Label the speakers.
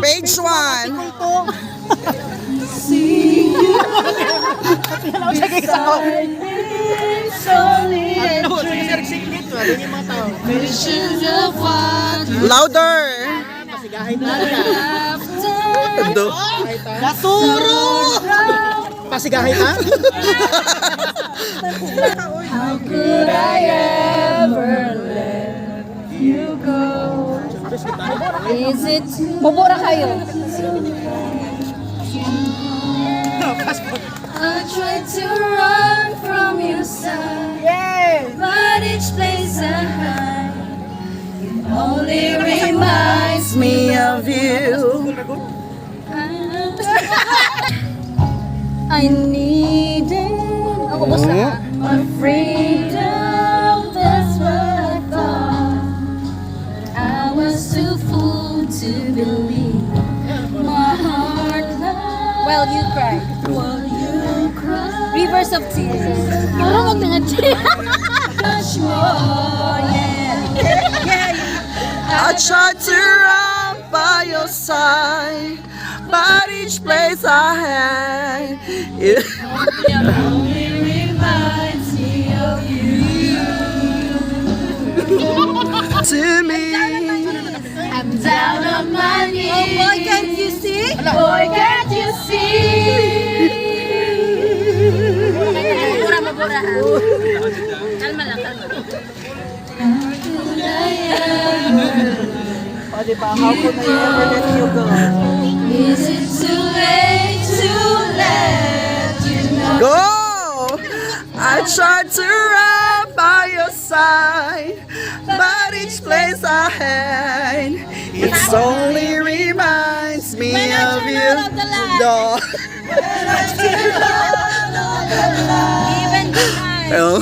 Speaker 1: Page 1. Louder. Ando.
Speaker 2: Naturo! Pasigahay ka?
Speaker 3: How could I ever let you go? Is it... Bubura kayo. I tried to run from your side, but each place I hide, it only reminds me of you. I needed my freedom, that's what I thought. I was too fool to believe my heart loved. Well, you cried. Well, you cried. Rivers of tears. Parang much more, yeah.
Speaker 1: I tried to run by your side, but each place I had, it
Speaker 3: Only reminds me of you.
Speaker 1: to me.
Speaker 3: I'm down on my knees. Oh boy, can't you see? Boy, can't you see? Mabura ha. Kalma lang, kalma.
Speaker 2: O diba, how could I ever let you go?
Speaker 3: Is it too late to let you know?
Speaker 1: Go! I tried to run by your side, but each place I had, it only reminds me of you. No.
Speaker 3: Even tonight.
Speaker 1: Oh.